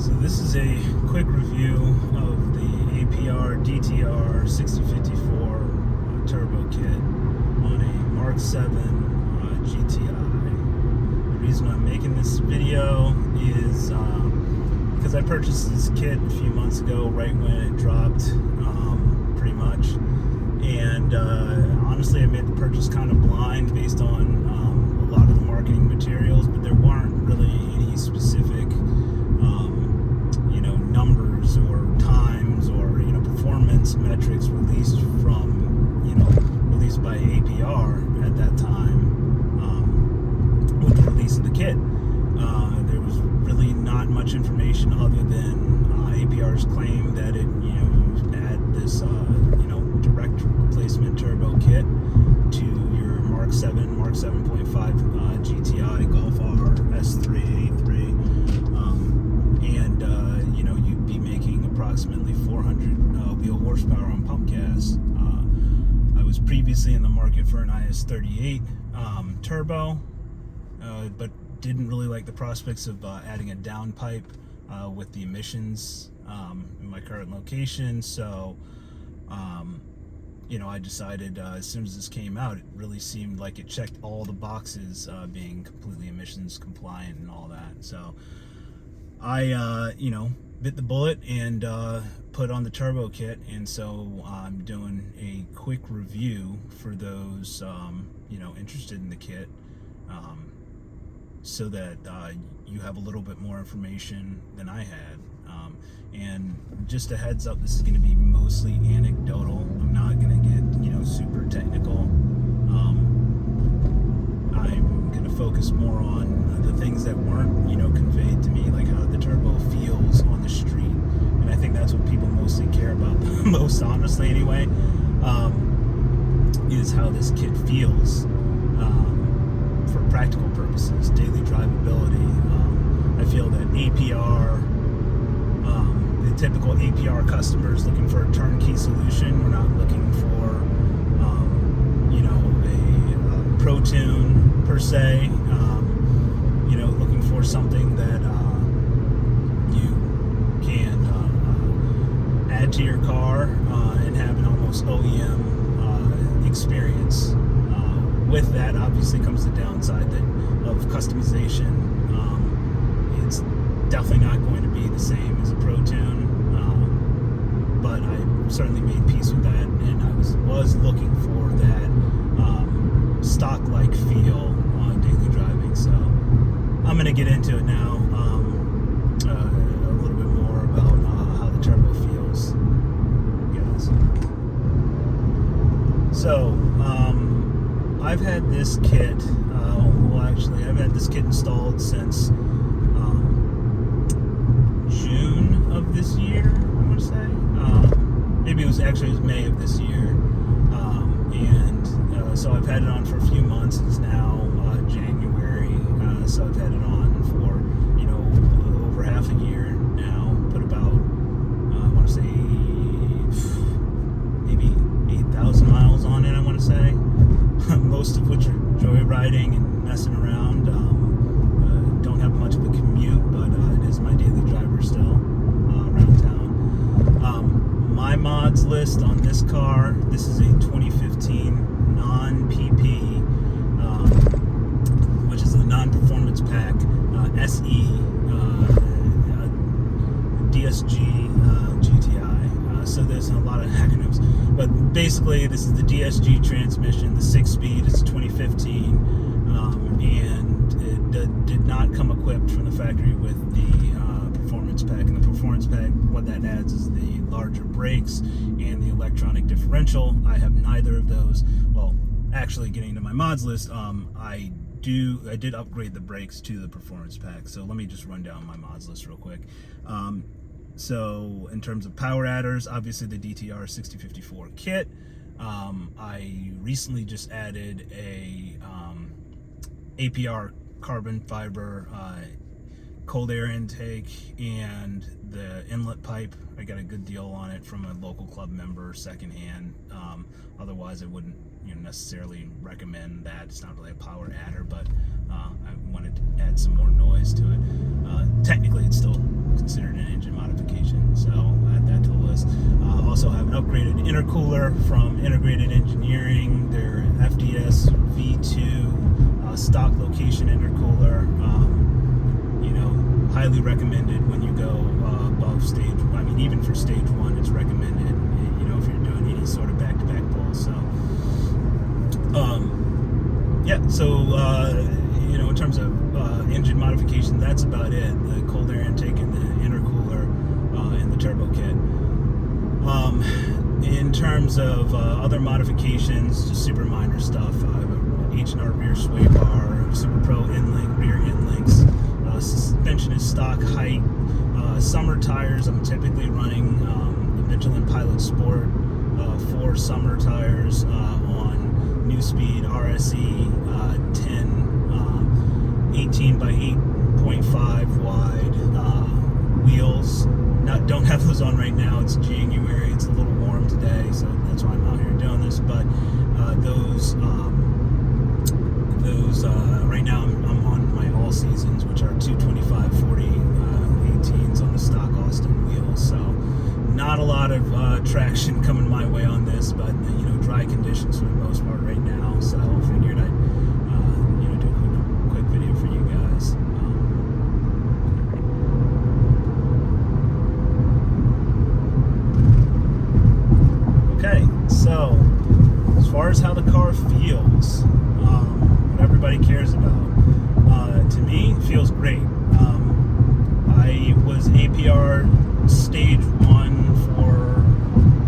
So this is a quick review of the APR DTR6054 Turbo Kit on a Mark 7 GTI. The reason I'm making this video is because I purchased this kit a few months ago, right when it dropped, pretty much. And honestly, I made the purchase kind of blind based on a lot of the marketing materials, but there weren't really any specific numbers or times or performance metrics released by APR at that time with the release of the kit. There was really not much information other than APR's claim that it add this direct replacement turbo kit to your Mark 7, Mark 7.5 GTI Golf R S3 A3, and you'd be making approximately 400 wheel horsepower on pump gas. I was previously in the market for an IS38 turbo, but didn't really like the prospects of adding a downpipe with the emissions in my current location. So I decided as soon as this came out, it really seemed like it checked all the boxes, being completely emissions compliant and all that. So I bit the bullet and put on the turbo kit, and so I'm doing a quick review for those interested in the kit, so that you have a little bit more information than I had. And just a heads up, this is going to be mostly anecdotal. I'm not going to get super technical. I'm going to focus more on the things that weren't conveyed to me, like how the turbo feels on the street. And I think that's what people mostly care about, most honestly anyway, is how this kit feels for practical purposes, daily drivability. I feel that APR, the typical APR customer is looking for a turnkey solution. We're not looking for a Pro Tune per se. Looking for something that you can add to your car and have an almost OEM experience. With that, obviously, comes the downside of customization. It's definitely not going to be the same as a Pro Tune, but I certainly made peace with that, and I was looking for that stock-like feel on daily driving. So I'm going to get into it now, a little bit more about how the turbo feels, guys. So I've had this kit, I've had this kit installed since June of this year, I want to say. Maybe it was May of this year. So I've had it on for a few months. It's now January, so I've had it on for over half a year now. Put about I want to say maybe 8,000 miles on it, I want to say. Most of which are joyriding and messing around. Don't have much of a commute, but it is my daily driver still around town. My mods list on this car, this is a 2015 non-PP, which is the non-performance pack SE DSG GTI. So there's a lot of acronyms, but basically this is the DSG transmission, the 6-speed. It's 2015, and it did not come equipped from the factory with the performance pack. And the performance pack, what that adds is the larger brakes and the electronic differential. I have neither of those. Well, actually, getting to my mods list, I did upgrade the brakes to the performance pack. So let me just run down my mods list real quick. So in terms of power adders, obviously the DTR6054 kit. I recently just added a APR carbon fiber cold air intake and the inlet pipe. I got a good deal on it from a local club member secondhand. Otherwise I wouldn't necessarily recommend that. It's not really a power adder, but I wanted to add some more noise to it. Technically it's still considered an upgraded intercooler from Integrated Engineering, their FDS V2 stock location intercooler. You know, highly recommended when you go above stage. I mean, even for stage 1, it's recommended. You know, if you're doing any sort of back-to-back pulls. So, yeah. So, you know, in terms of engine modification, that's about it. The cold air intake and the intercooler and the turbo kit. In terms of other modifications, just super minor stuff. H&R rear sway bar, SuperPro Endlink, rear Endlinks. Suspension is stock height. Summer tires, I'm typically running the Michelin Sport 4 summer tires on Neuspeed RSE10, 18 by 8.5 wide wheels. Don't have those on right now. It's January. It's a little warm today, so that's why I'm out here doing this. But those right now I'm on my all seasons, which are 225 40 18s on the stock Austin wheels. So not a lot of traction coming my way on this, but you know, dry conditions for the most part right now. So I figured I'd you know, do a quick video for you guys. Okay, so as far as how the car feels, what everybody cares about, to me, it feels great. I was APR Stage 1 for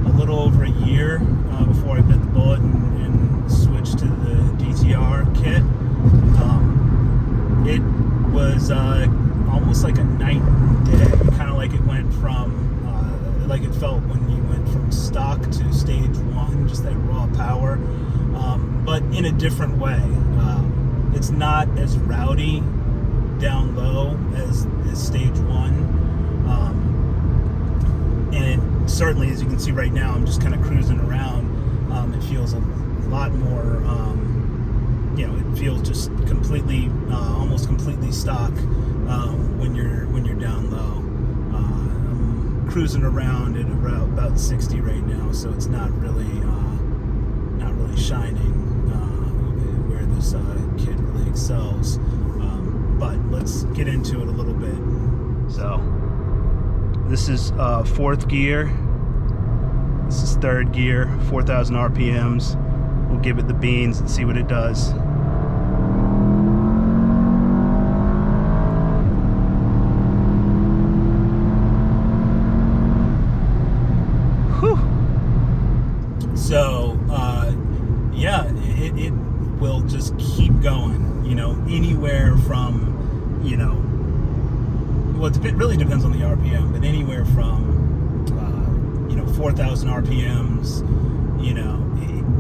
a little over a year before I bit the bullet and switched to the DTR kit. It was almost like a night and day, kind of like it went from, like it felt when you went from stock to stage 1, just that raw power, but in a different way. It's not as rowdy down low as stage 1. And certainly, as you can see right now, I'm just kind of cruising around. It feels a lot more, you know, it feels just completely, almost completely stock when you're down low. I'm cruising around at about 60 right now, so it's not really shining where this kit really excels. But let's get into it a little bit. So this is 4th gear. This is 3rd gear, 4,000 RPMs. We'll give it the beans and see what it does. Whew. So, yeah, it will just keep going, you know, anywhere from, you know, well, it really depends on the RPM, but anywhere from, you know, 4,000 RPMs, you know,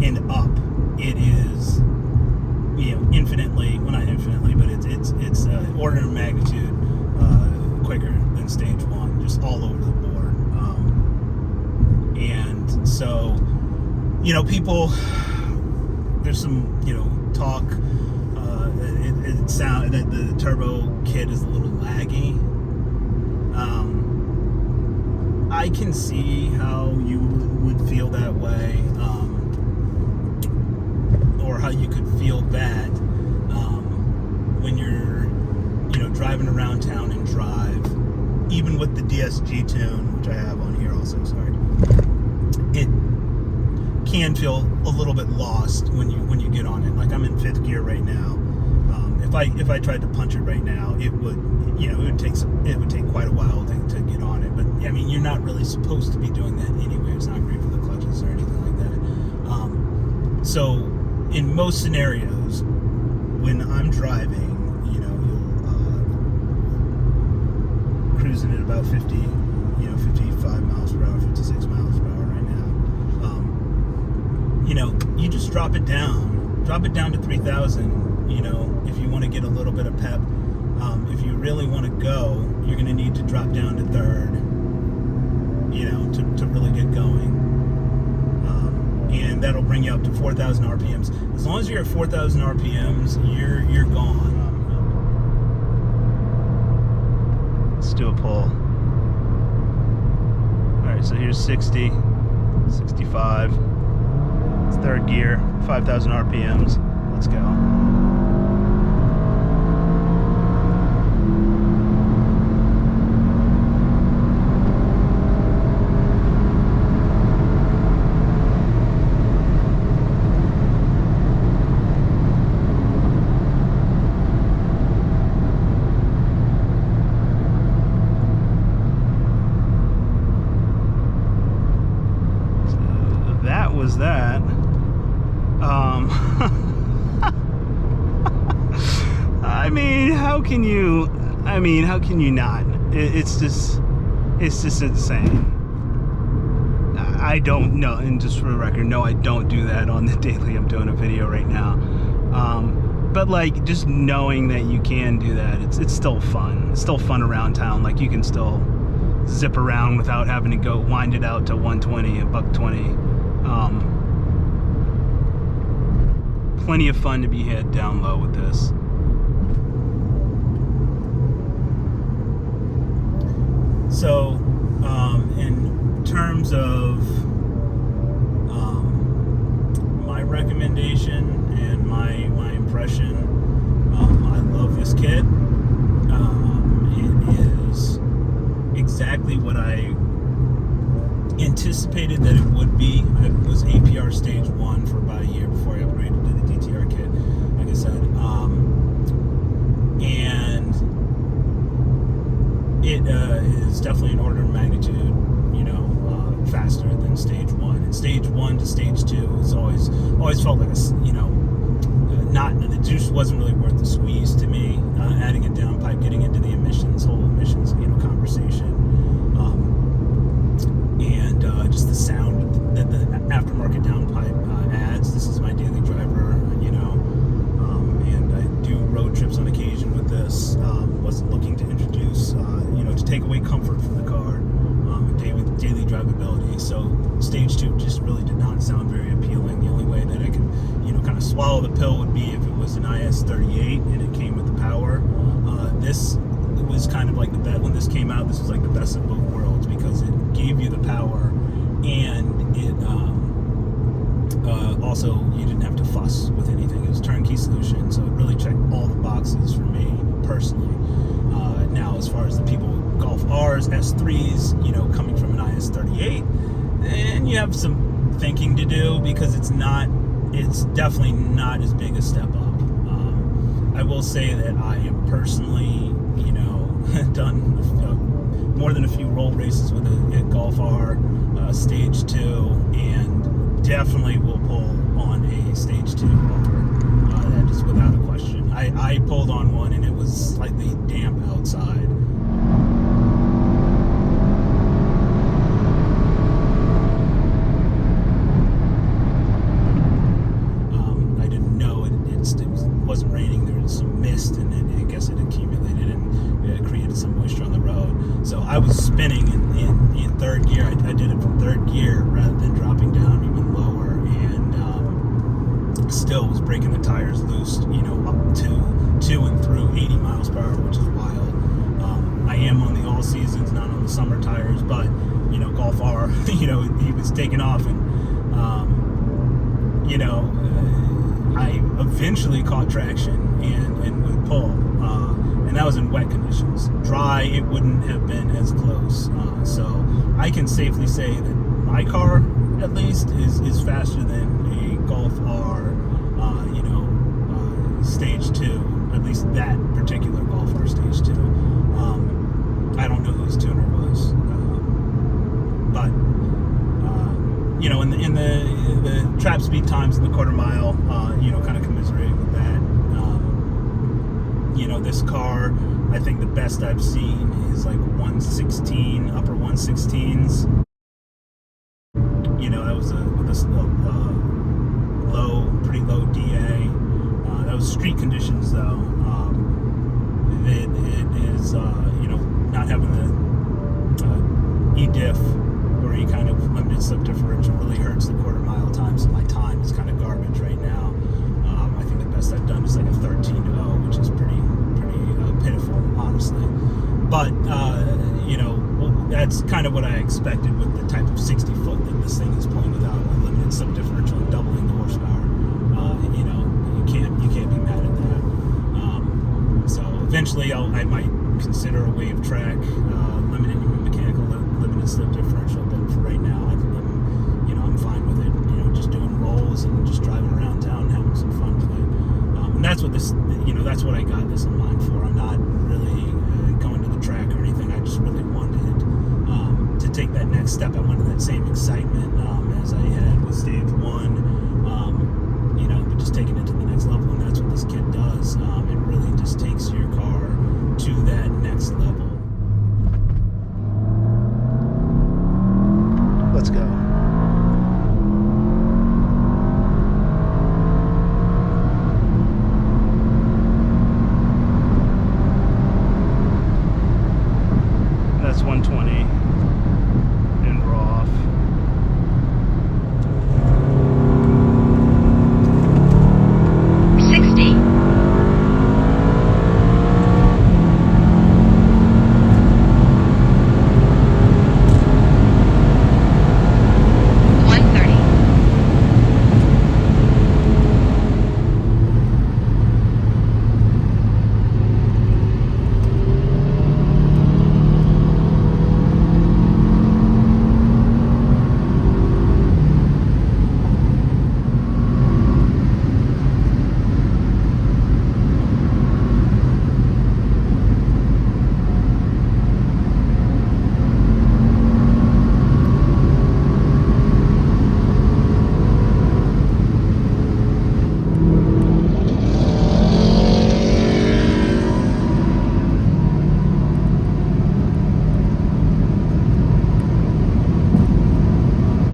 and up, it is, you know, infinitely, well, not infinitely, but it's order of magnitude quicker than stage 1, just all over the board. And so, you know, people, there's some, you know, talk, it sound that the turbo kit is a little laggy. I can see how you would feel that way, or how you could feel that when you're, you know, driving around town and drive, even with the DSG Tune, which I have on here also, sorry. It can feel a little bit lost when you get on it. Like, I'm in 5th gear right now. If I tried to punch it right now, it would, you know, it would take quite a while to get on it. But I mean, you're not really supposed to be doing that anyway. It's not great for the clutches or anything like that. So in most scenarios, when I'm driving, you know, you'll cruising at about 50, you know, 55 miles per hour, 56 miles per hour right now. You know, you just drop it down to 3,000. You know, if you want to get a little bit of pep, if you really want to go, you're going to need to drop down to 3rd, you know, to really get going. And that'll bring you up to 4,000 RPMs. As long as you're at 4,000 RPMs, you're gone. Let's do a pull. All right, so here's 60. 65. It's third gear, 5,000 RPMs. Let's go. Was that I mean, how can you not? It's just insane. I don't know, and just for the record, no, I don't do that on the daily. I'm doing a video right now, but like, just knowing that you can do that, it's still fun. It's still fun around town. Like, you can still zip around without having to go wind it out to 120, a $120. Plenty of fun to be had down low with this. So, in terms of my recommendation and my impression, I love this kit. It is exactly what I anticipated that it would be. I was APR Stage 1 for about a year before I upgraded to the DTR kit, like I said. And it is definitely an order of magnitude, faster than Stage 1. And Stage 1 to Stage 2 has always felt like the juice wasn't really worth the squeeze to me. Adding a downpipe, getting into the whole emissions, conversation. And just the sound that the aftermarket downpipe adds. This is my daily driver, and I do road trips on occasion with this. Wasn't looking to introduce, to take away comfort from the car, and daily drivability. So Stage 2 just really did not sound very appealing. The only way that I could, kind of swallow the pill would be if it was an IS38 and it came with the power. This was kind of like the best. When this came out, this was like the best of both worlds, because it gave you the power, and it also, you didn't have to fuss with anything. It was a turnkey solution, so it really checked all the boxes for me personally. Now, as far as the people with Golf Rs, S3s, coming from an IS38, and you have some thinking to do, because it's definitely not as big a step up. I will say that I am personally, done more than a few roll races with a Golf R Stage 2, and definitely will pull on a Stage 2 motor. That is without a question. I pulled on one and it was slightly damp outside. I didn't know it wasn't raining. There was some mist, and I guess it accumulated and it created some moisture on the road. So I was spinning in third gear. I did it from third gear rather than dropping down even lower, and still was breaking the tires loose, up to and through 80 miles per hour, which is wild. I am on the all seasons, not on the summer tires, but Golf R, he was taking off, and I eventually caught traction and would pull. And that was in wet conditions. Dry, it wouldn't have been as close. So I can safely say that my car, at least, is faster than a Golf R, Stage 2. At least that particular Golf R Stage 2. I don't know whose tuner was, but in the trap speed times in the quarter mile, kind of commiserating with that. This car, I think the best I've seen is like 116, upper 116s. That was with a pretty low DA. That was street conditions, though. It is, not having the E-diff or any kind of limited slip differential really hurts the quarter mile time. So my time is kind of garbage right now. I think the best I've done is like a 13.0, which is pretty pitiful, honestly. But that's kind of what I expected with the type of 60 foot that this thing is pulling without a limited slip differential and doubling the horsepower. You know, you can't be mad at that. So eventually I might consider a wave track, limited mechanical, limited slip differential, but for right now, I'm fine with it. You know, just doing rolls and just driving around town and having some fun with it. And that's what this, that's what I got this in mind for. I'm not really going to the track or anything. I just really wanted to take that next step. I wanted that same excitement as I had with Stage 1, but just taking it to the next level, and that's what this kit does. It really just takes your car to that next level. Let's go. That's 120.